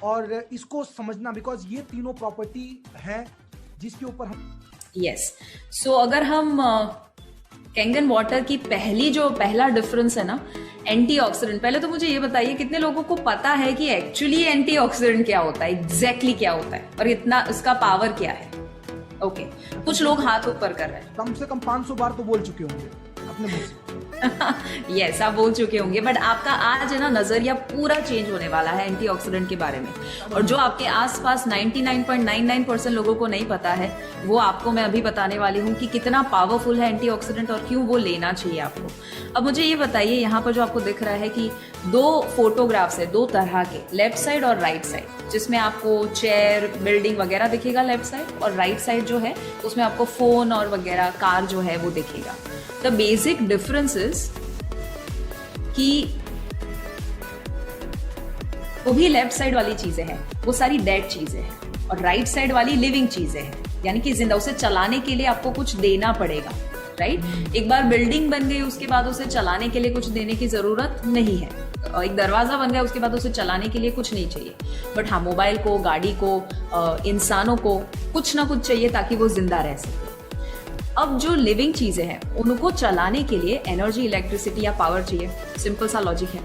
और इसको समझना, बिकॉज ये तीनों प्रॉपर्टी है जिसके ऊपर हम यस। सो अगर हम कैंगन वाटर की पहला डिफरेंस है ना, एंटीऑक्सीडेंट। पहले तो मुझे ये बताइए कितने लोगों को पता है कि एक्चुअली एंटीऑक्सीडेंट क्या होता है, एग्जैक्टली क्या होता है और इतना उसका पावर क्या है? ओके, कुछ लोग हाथ ऊपर कर रहे हैं। कम से कम 500 बार तो बोल चुके होंगे अपने मुंह से। यस, आप बोल चुके होंगे, बट आपका आज है ना नजरिया पूरा चेंज होने वाला है एंटीऑक्सीडेंट के बारे में। और जो आपके आसपास 99.99% लोगों को नहीं पता है, वो आपको मैं अभी बताने वाली हूँ कि कितना पावरफुल है एंटीऑक्सीडेंट और क्यों वो लेना चाहिए आपको। अब मुझे ये बताइए, यहाँ पर जो आपको दिख रहा है कि 2 फोटोग्राफ्स है, 2 तरह के, लेफ्ट साइड और राइट साइड, जिसमें आपको चेयर, बिल्डिंग वगैरह दिखेगा लेफ्ट साइड, और राइट साइड जो है उसमें आपको फोन और वगैरह कार जो है वो दिखेगा। द बेसिक डिफरेंस इज कि वो भी लेफ्ट साइड वाली चीजें हैं, वो सारी डेड चीजें हैं, और राइट साइड वाली लिविंग चीजें हैं, यानी कि जिंदा। उसे चलाने के लिए आपको कुछ देना पड़ेगा, राइट? एक बार बिल्डिंग बन गई, उसके बाद उसे चलाने के लिए कुछ देने की जरूरत नहीं है। एक दरवाजा बन गया, उसके बाद उसे चलाने के लिए कुछ नहीं चाहिए। बट हाँ, मोबाइल को, गाड़ी को, इंसानों को कुछ ना कुछ चाहिए ताकि वो जिंदा रह सके। अब जो लिविंग चीजें हैं उनको चलाने के लिए एनर्जी, इलेक्ट्रिसिटी या पावर चाहिए। सिंपल सा लॉजिक है।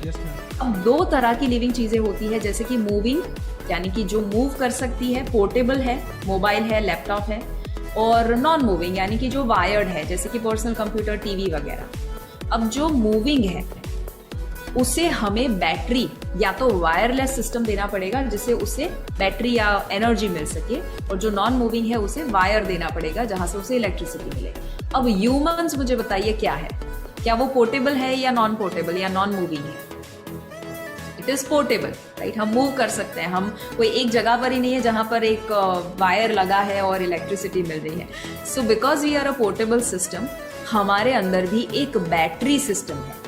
Yes, ma'am. अब 2 तरह की लिविंग चीजें होती है, जैसे कि मूविंग, यानी कि जो मूव कर सकती है, पोर्टेबल है, मोबाइल है, लैपटॉप है, और नॉन मूविंग यानी कि जो वायर्ड है, जैसे कि पर्सनल कंप्यूटर, टीवी वगैरह। अब जो मूविंग है उसे हमें बैटरी या तो वायरलेस सिस्टम देना पड़ेगा जिससे उसे बैटरी या एनर्जी मिल सके, और जो नॉन मूविंग है उसे वायर देना पड़ेगा जहां से उसे इलेक्ट्रिसिटी मिले। अब ह्यूमंस, मुझे बताइए क्या है, क्या वो पोर्टेबल है या नॉन पोर्टेबल या नॉन मूविंग है? It is portable, right? हम मूव कर सकते हैं, हम कोई एक जगह पर ही नहीं है जहां पर एक वायर लगा है और इलेक्ट्रिसिटी मिल रही है। So because we are a portable system, हमारे अंदर भी एक बैटरी सिस्टम है,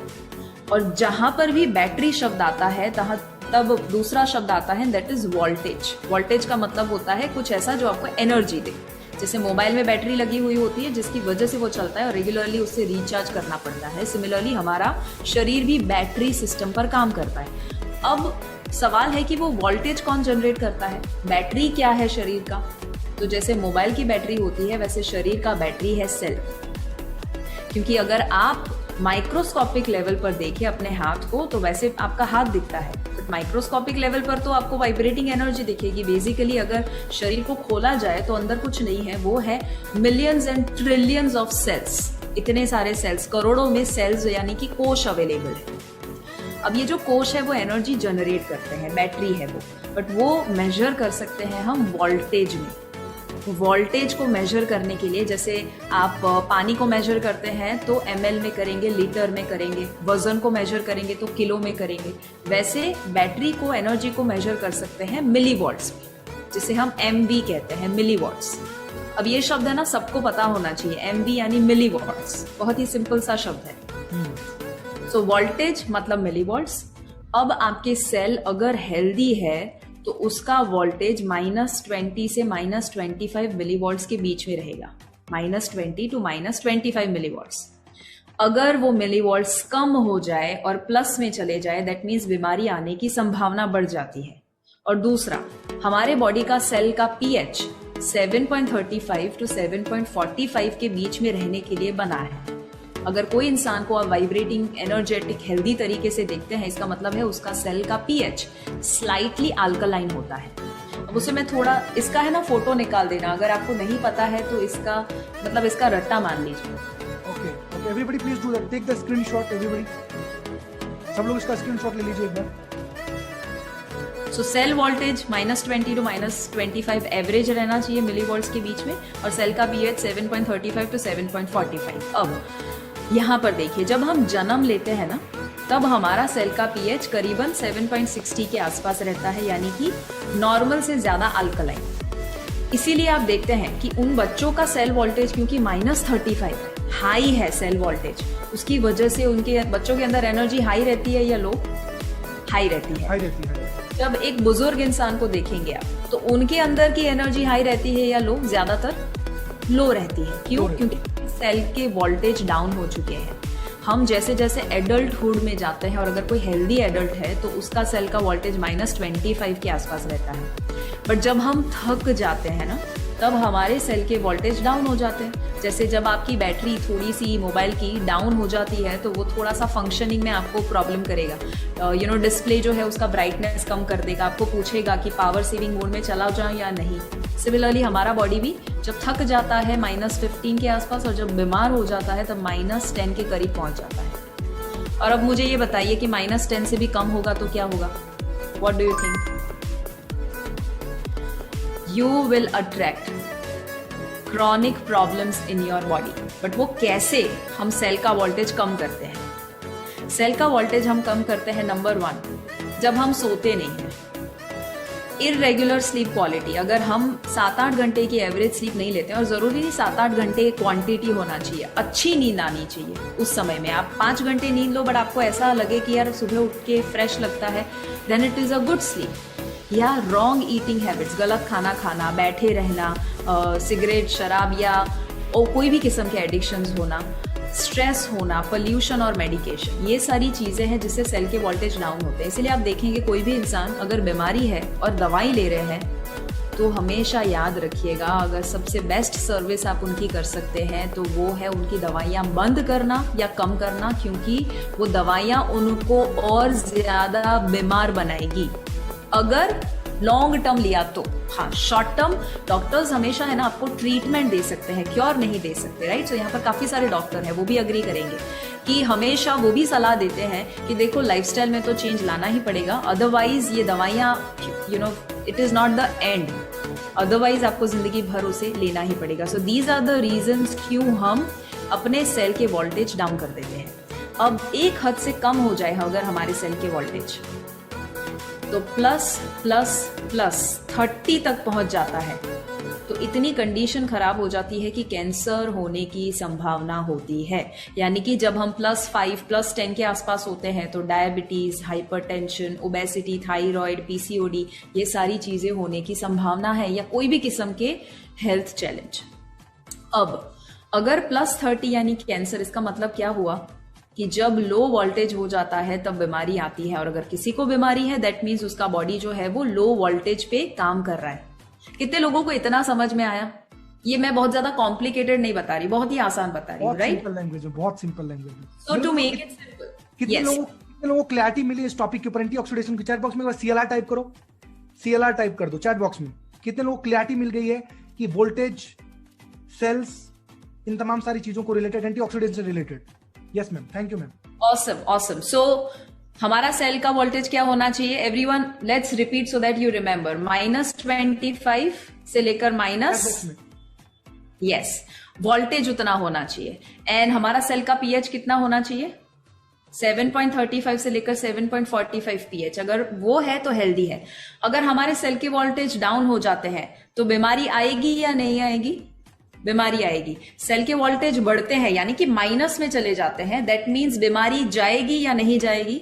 और जहां पर भी बैटरी शब्द आता है तब दूसरा शब्द आता है, दैट इज वोल्टेज। वोल्टेज का मतलब होता है कुछ ऐसा जो आपको एनर्जी दे। जैसे मोबाइल में बैटरी लगी हुई होती है जिसकी वजह से वो चलता है और रेगुलरली उससे रिचार्ज करना पड़ता है। सिमिलरली हमारा शरीर भी बैटरी सिस्टम पर काम करता है। अब सवाल है कि वो वोल्टेज कौन जनरेट करता है, बैटरी क्या है शरीर का? तो जैसे मोबाइल की बैटरी होती है, वैसे शरीर का बैटरी है सेल। क्योंकि अगर आप माइक्रोस्कोपिक लेवल पर देखें अपने हाथ को, तो वैसे आपका हाथ दिखता है, बट माइक्रोस्कोपिक लेवल पर तो आपको वाइब्रेटिंग एनर्जी दिखेगी। बेसिकली अगर शरीर को खोला जाए तो अंदर कुछ नहीं है, वो है millions and trillions of cells. इतने सारे सेल्स, करोड़ों में सेल्स यानी कि कोश अवेलेबल है। अब ये जो कोश है वो एनर्जी जनरेट करते हैं, बैटरी है वो, बट वो मेजर कर सकते हैं हम वोल्टेज में। वोल्टेज को मेजर करने के लिए, जैसे आप पानी को मेजर करते हैं तो ml में करेंगे, लीटर में करेंगे, वजन को मेजर करेंगे तो किलो में करेंगे, वैसे बैटरी को, एनर्जी को मेजर कर सकते हैं मिलीवॉट्स में, जिसे हम MV कहते हैं, मिलीवॉट्स। अब ये शब्द है ना, सबको पता होना चाहिए, MV यानी मिलीवॉट्स, बहुत ही सिंपल सा शब्द है। सो वोल्टेज मतलब मिलीवॉट्स। अब आपके सेल अगर हेल्दी है तो उसका वोल्टेज -20 से -25 मिलीवॉट्स के बीच में रहेगा, -20 to -25 मिलीवॉट्स। अगर वो मिलीवॉट्स कम हो जाए और प्लस में चले जाए, दैट मीन्स बीमारी आने की संभावना बढ़ जाती है। और दूसरा, हमारे बॉडी का सेल का pH 7.35 to 7.45 के बीच में रहने के लिए बना है। अगर कोई इंसान को आप वाइब्रेटिंग, एनर्जेटिक, हेल्दी तरीके से देखते हैं, इसका मतलब है उसका सेल का pH स्लाइटली अल्कलाइन होता है। अब उसे मैं थोड़ा, इसका है ना फोटो निकाल देना, अगर आपको नहीं पता है तो इसका मतलब इसका रट्टा मान लीजिए। Okay, everybody please do that, take the screenshot everybody, सब लोग इसका स्क्रीनशॉट ले लीजिए एक बार। So cell voltage -20 to -25 average रहना चाहिए मिलीवॉल्ट्स के बीच में, और सेल का pH 7.35 to 7.45। अब यहाँ पर देखिए, जब हम जन्म लेते हैं ना, तब हमारा सेल का pH करीबन 7.60 के आसपास रहता है, यानी कि नॉर्मल से ज्यादा अल्कलाइन। इसीलिए आप देखते हैं कि उन बच्चों का सेल वोल्टेज क्योंकि -35 है, हाई है सेल वोल्टेज, उसकी वजह से उनके बच्चों के अंदर एनर्जी हाई रहती है या लो? हाई रहती है। जब एक बुजुर्ग इंसान को देखेंगे आप, तो उनके अंदर की एनर्जी हाई रहती है या लो? ज्यादातर लो रहती है। क्यों? क्योंकि सेल के वोल्टेज डाउन हो चुके हैं। हम जैसे जैसे एडल्टहुड में जाते हैं और अगर कोई हेल्दी एडल्ट है तो उसका सेल का वोल्टेज -25 के आसपास रहता है। बट जब हम थक जाते हैं ना, तब हमारे सेल के वोल्टेज डाउन हो जाते हैं। जैसे जब आपकी बैटरी थोड़ी सी मोबाइल की डाउन हो जाती है तो वो थोड़ा सा फंक्शनिंग में आपको प्रॉब्लम करेगा। डिस्प्ले जो है उसका ब्राइटनेस कम कर देगा, आपको पूछेगा कि पावर सेविंग मोड में चला जाऊं या नहीं। सिमिलरली हमारा बॉडी भी जब थक जाता है -15 के आसपास, और जब बीमार हो जाता है तब -10 के करीब पहुंच जाता है। और अब मुझे ये बताइए कि -10 से भी कम होगा तो क्या होगा? What do you think? You will attract chronic problems in your body. But वो कैसे हम सेल का वोल्टेज कम करते हैं? सेल का वोल्टेज हम कम करते हैं नंबर 1, जब हम सोते नहीं हैं। इरेगुलर स्लीप क्वालिटी, अगर हम 7-8 घंटे की एवरेज स्लीप नहीं लेते हैं, और जरूरी नहीं 7-8 घंटे क्वांटिटी होना चाहिए, अच्छी नींद आनी चाहिए उस समय में। आप 5 घंटे नींद लो बट आपको ऐसा लगे कि यार सुबह उठ के फ्रेश लगता है, then it is a good sleep. या रॉन्ग ईटिंग हैबिट्स, गलत खाना खाना, बैठे रहना, सिगरेट, शराब या कोई भी किस्म के एडिक्शंस होना, स्ट्रेस होना, पोल्यूशन और मेडिकेशन, ये सारी चीज़ें हैं जिससे सेल के वोल्टेज डाउन होते हैं। इसलिए आप देखेंगे कोई भी इंसान अगर बीमारी है और दवाई ले रहे हैं तो हमेशा याद रखिएगा, अगर सबसे बेस्ट सर्विस आप उनकी कर सकते हैं तो वो है उनकी दवाइयाँ बंद करना या कम करना, क्योंकि वो दवाइयाँ उनको और ज़्यादा बीमार बनाएगी अगर लॉन्ग टर्म लिया तो। हाँ, शॉर्ट टर्म डॉक्टर्स हमेशा है ना आपको ट्रीटमेंट दे सकते हैं, क्योर नहीं दे सकते, राइट? सो यहाँ पर काफ़ी सारे डॉक्टर हैं, वो भी अग्री करेंगे कि हमेशा वो भी सलाह देते हैं कि देखो लाइफस्टाइल में तो चेंज लाना ही पड़ेगा, अदरवाइज ये दवाइयाँ it is not the end, otherwise आपको ज़िंदगी भर उसे लेना ही पड़ेगा। So these are the reasons क्यों हम अपने सेल के वोल्टेज डाउन कर देते हैं। अब एक हद से कम हो जाए अगर हमारे सेल के वोल्टेज, तो +++30 तक पहुंच जाता है, तो इतनी कंडीशन खराब हो जाती है कि कैंसर होने की संभावना होती है। यानी कि जब हम +5 +10 के आसपास होते हैं तो diabetes, hypertension, obesity, thyroid, PCOD, ये सारी चीजें होने की संभावना है, या कोई भी किस्म के हेल्थ चैलेंज। अब अगर +30 यानी कैंसर, इसका मतलब क्या हुआ कि जब लो वोल्टेज हो जाता है तब बीमारी आती है, और अगर किसी को बीमारी है दैट मीन्स उसका बॉडी जो है वो लो वोल्टेज पे काम कर रहा है। कितने लोगों को इतना समझ में आया? ये मैं बहुत ज्यादा कॉम्प्लिकेटेड नहीं बता रही, बहुत ही आसान बता रही हूँ, राइट? बहुत सिंपल लैंग्वेज है। सो टू मेक इट सिंपल, कितने लोगों को क्लैरिटी मिली इस टॉपिक के ऊपर? एंटी ऑक्सीडेशन के चैट बॉक्स में CLR टाइप करो, CLR टाइप कर दो चैट बॉक्स में। कितने लोगों को क्लैरिटी मिल गई है कि वोल्टेज, सेल्स, इन तमाम सारी चीजों को रिलेटेड, एंटी ऑक्सीडेशन से related? Yes ma'am, thank you ma'am. Awesome. So हमारा सेल का वोल्टेज क्या होना चाहिए? Everyone let's repeat so that you remember. -25 से लेकर यस, वोल्टेज उतना होना चाहिए। एंड हमारा सेल का pH कितना होना चाहिए? 7.35 से लेकर 7.45 pH। अगर वो है तो हेल्दी है। अगर हमारे सेल के वोल्टेज डाउन हो जाते हैं तो बीमारी आएगी या नहीं आएगी? बीमारी आएगी। सेल के वोल्टेज बढ़ते हैं यानी कि माइनस में चले जाते हैं, दैट मीन्स बीमारी जाएगी या नहीं जाएगी?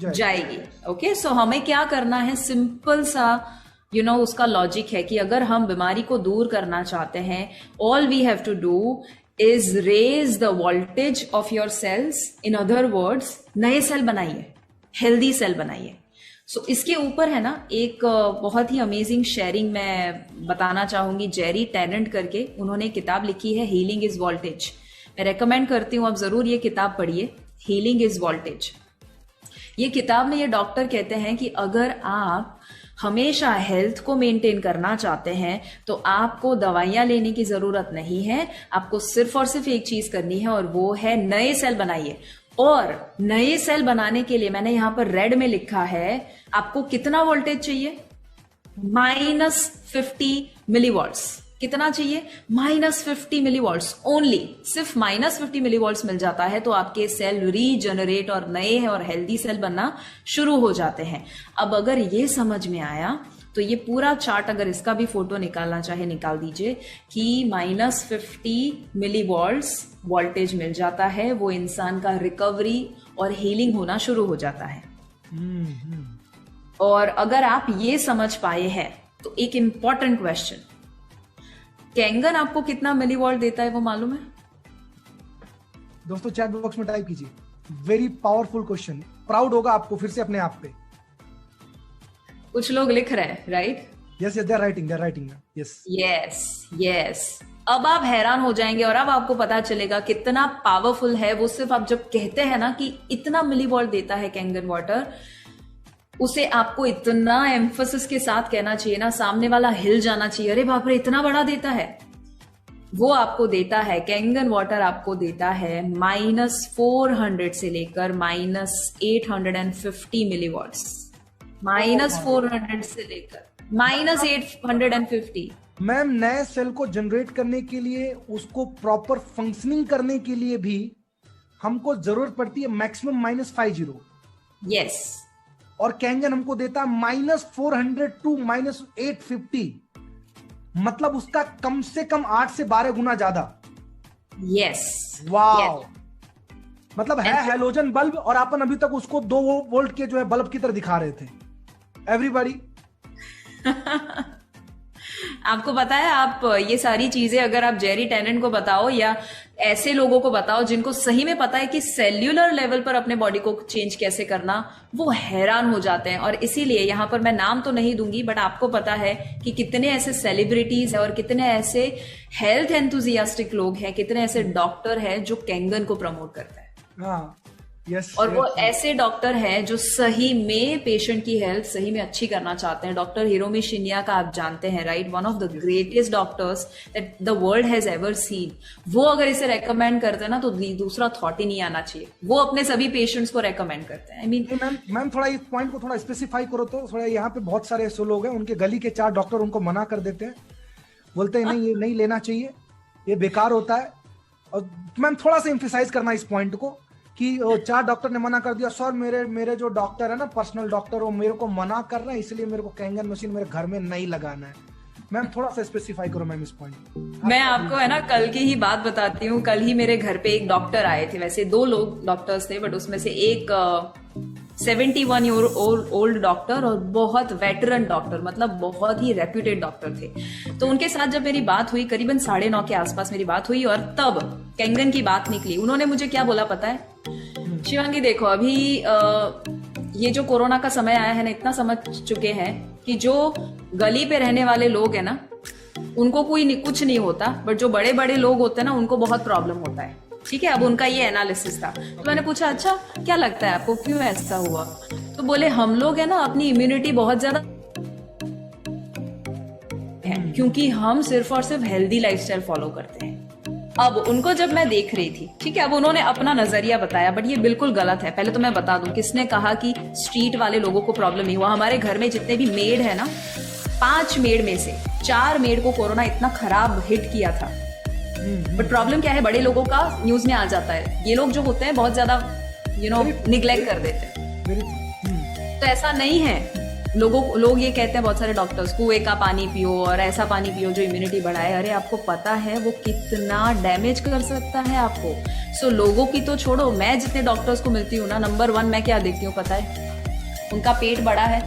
जाएगी। ओके, सो हमें क्या करना है? सिंपल सा उसका लॉजिक है कि अगर हम बीमारी को दूर करना चाहते हैं, all we have to do is raise the voltage of your cells. In other words, नए सेल बनाइए, हेल्दी सेल बनाइए। सो इसके ऊपर है ना एक बहुत ही अमेजिंग शेयरिंग मैं बताना चाहूंगी। जेरी टेनेंट करके उन्होंने किताब लिखी है, हीलिंग इज वोल्टेज। मैं रेकमेंड करती हूँ आप जरूर ये किताब पढ़िए, हीलिंग इज वोल्टेज। ये किताब में ये डॉक्टर कहते हैं कि अगर आप हमेशा हेल्थ को मेंटेन करना चाहते हैं तो आपको दवाइयां लेने की जरूरत नहीं है, आपको सिर्फ और सिर्फ एक चीज करनी है और वो है नए सेल बनाइए। और नए सेल बनाने के लिए मैंने यहां पर रेड में लिखा है आपको कितना वोल्टेज चाहिए? -50 मिलीवॉल्ट्स। कितना चाहिए? -50 मिलीवॉल्ट्स ओनली। सिर्फ -50 मिलीवॉल्ट्स मिल जाता है तो आपके सेल रीजनरेट और नए और हेल्दी सेल बनना शुरू हो जाते हैं। अब अगर ये समझ में आया तो ये पूरा चार्ट, अगर इसका भी फोटो निकालना चाहे निकाल दीजिए कि -50 मिलीवॉल्ट्स वोल्टेज मिल जाता है, वो इंसान का रिकवरी और हीलिंग होना शुरू हो जाता है। और अगर आप ये समझ पाए हैं तो एक इंपॉर्टेंट क्वेश्चन, कैंगन आपको कितना मिलीवॉल्ट देता है वो मालूम है? दोस्तों चैट बॉक्स में टाइप कीजिए। वेरी पावरफुल क्वेश्चन, प्राउड होगा आपको फिर से अपने आप पे। कुछ लोग लिख रहे हैं, right? Yes yes, they are writing. Yes. अब आप हैरान हो जाएंगे और अब आपको पता चलेगा कितना पावरफुल है वो। सिर्फ आप जब कहते हैं ना कि इतना मिलीवॉल्ट देता है कैंगन वाटर, उसे आपको इतना एम्फोसिस के साथ कहना चाहिए ना, सामने वाला हिल जाना चाहिए, अरे बाप रे इतना बड़ा देता है। वो आपको देता है, कैंगन वाटर आपको देता है -400 से लेकर -850 मिलीवॉट्स। -400 से लेकर -850। मैम, नए सेल को जनरेट करने के लिए, उसको प्रॉपर फंक्शनिंग करने के लिए भी हमको जरूरत पड़ती है मैक्सिमम -50। यस। और कैंगन हमको देता है -400 टू -850, मतलब उसका कम से कम 8 से 12 गुना ज्यादा। यस। वाओ। मतलब है हैलोजन बल्ब और अपन अभी तक उसको 2 वोल्ट के जो है बल्ब की तरह दिखा रहे थे। एवरीबॉडी आपको पता है, आप ये सारी चीजें अगर आप जेरी टेनेंट को बताओ या ऐसे लोगों को बताओ जिनको सही में पता है कि सेल्यूलर लेवल पर अपने बॉडी को चेंज कैसे करना, वो हैरान हो जाते हैं। और इसीलिए यहां पर मैं नाम तो नहीं दूंगी, बट आपको पता है कि कितने ऐसे सेलिब्रिटीज है और कितने ऐसे हेल्थ एंथुजियास्टिक लोग हैं, कितने ऐसे डॉक्टर हैं जो कैंगन को प्रमोट करते हैं। हाँ, यस। और वो ऐसे डॉक्टर हैं जो सही में पेशेंट की हेल्थ सही में अच्छी करना चाहते हैं। डॉक्टर हिरोमी शिन्या का आप जानते हैं, right? One of the greatest doctors that the world has ever seen. वो अगर इसे रेकमेंड करते हैं ना तो दूसरा थॉट ही नहीं आना चाहिए। वो अपने सभी पेशेंट्स को रेकमेंड करते हैं। आई मीन मैम थोड़ा इस पॉइंट को थोड़ा स्पेसिफाई करो तो। थोड़ा यहाँ पे बहुत सारे ऐसे लोग हैं, उनके गली के 4 डॉक्टर उनको मना कर देते हैं, बोलते हैं नहीं ये नहीं लेना चाहिए, ये बेकार होता है। और मैम थोड़ा सा एम्फेसाइज करना इस पॉइंट को कि 4 डॉक्टर ने मना कर दिया, सर मेरे जो डॉक्टर है ना, पर्सनल डॉक्टर, वो मेरे को मना कर रहा है, इसलिए मेरे को कैंगन मशीन मेरे घर में नहीं लगाना है। मैम थोड़ा सा स्पेसिफाई करो मैम इस पॉइंट। मैं आपको है ना कल की ही बात बताती हूँ। कल ही मेरे घर पे एक डॉक्टर आए थे, वैसे 2 लोग डॉक्टर्स थे, बट उसमें से एक 71 ईयर ओल्ड डॉक्टर और बहुत वेटरन डॉक्टर, मतलब बहुत ही रेप्यूटेड डॉक्टर थे। तो उनके साथ जब मेरी बात हुई, करीबन 9:30 के आसपास मेरी बात हुई, और तब कैंगन की बात निकली। उन्होंने मुझे क्या बोला पता है? शिवांगी देखो, अभी ये जो कोरोना का समय आया है ना, इतना समझ चुके हैं कि जो गली पे रहने वाले लोग हैं ना, उनको कुछ नहीं होता, बट जो बड़े बड़े लोग होते हैं ना, उनको बहुत प्रॉब्लम होता है। ठीक है, अब उनका ये एनालिसिस था। तो मैंने पूछा, अच्छा क्या लगता है आपको, क्यों ऐसा हुआ? तो बोले हम लोग है ना, अपनी इम्यूनिटी बहुत ज्यादा है, क्योंकि हम सिर्फ और सिर्फ हेल्दी लाइफस्टाइल फॉलो करते हैं। अब उनको जब मैं देख रही थी, ठीक है, अब उन्होंने अपना नजरिया बताया, बट ये बिल्कुल गलत है। पहले तो मैं बता दूं, किसने कहा कि स्ट्रीट वाले लोगों को प्रॉब्लम नहीं हुआ? हमारे घर में जितने भी मेड है ना, 5 मेड में से 4 मेड को कोरोना इतना खराब हिट किया था। बट प्रॉब्लम क्या है, बड़े लोगों का न्यूज में आ जाता है। ये लोग जो होते हैं बहुत ज्यादा निग्लेक्ट कर देते हैं। तो ऐसा नहीं है। लोग ये कहते हैं, बहुत सारे डॉक्टर्स, कुएं का पानी पियो और ऐसा पानी पियो जो इम्यूनिटी बढ़ाए। अरे आपको पता है वो कितना डैमेज कर सकता है आपको। सो लोगों की तो छोड़ो, मैं जितने डॉक्टर्स को मिलती हूँ ना, नंबर 1 मैं क्या देखती हूँ पता है? उनका पेट बड़ा है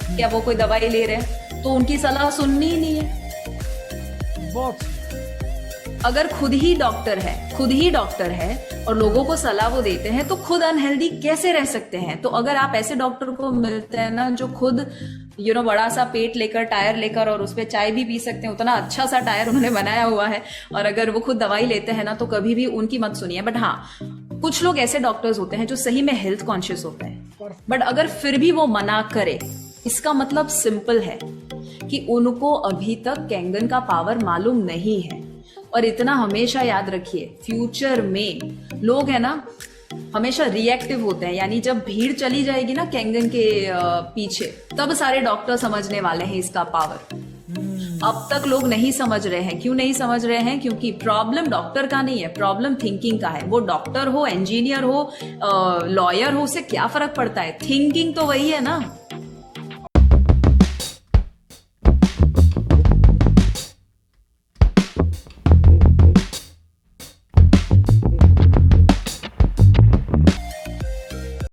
क्या, वो कोई दवाई ले रहे हैं, तो उनकी सलाह सुननी ही नहीं है। बहुत अगर खुद ही डॉक्टर है और लोगों को सलाह वो देते हैं, तो खुद अनहेल्दी कैसे रह सकते हैं? तो अगर आप ऐसे डॉक्टर को मिलते हैं ना, जो खुद बड़ा सा पेट लेकर, टायर लेकर, और उसपे चाय भी पी सकते हैं, उतना अच्छा सा टायर उन्होंने बनाया हुआ है, और अगर वो खुद दवाई लेते हैं ना, तो कभी भी उनकी मत सुनिए। बट हाँ, कुछ लोग ऐसे डॉक्टर्स होते हैं जो सही में हेल्थ कॉन्शियस होते हैं, बट अगर फिर भी वो मना करे, इसका मतलब सिंपल है कि उनको अभी तक कैंगन का पावर मालूम नहीं है। और इतना हमेशा याद रखिए, फ्यूचर में लोग है ना हमेशा रिएक्टिव होते हैं, यानी जब भीड़ चली जाएगी ना कैंगन के पीछे, तब सारे डॉक्टर समझने वाले हैं इसका पावर। अब तक लोग नहीं समझ रहे हैं। क्यों नहीं समझ रहे हैं? क्योंकि प्रॉब्लम डॉक्टर का नहीं है, प्रॉब्लम थिंकिंग का है। वो डॉक्टर हो, इंजीनियर हो, लॉयर हो, उससे क्या फर्क पड़ता है? थिंकिंग तो वही है ना।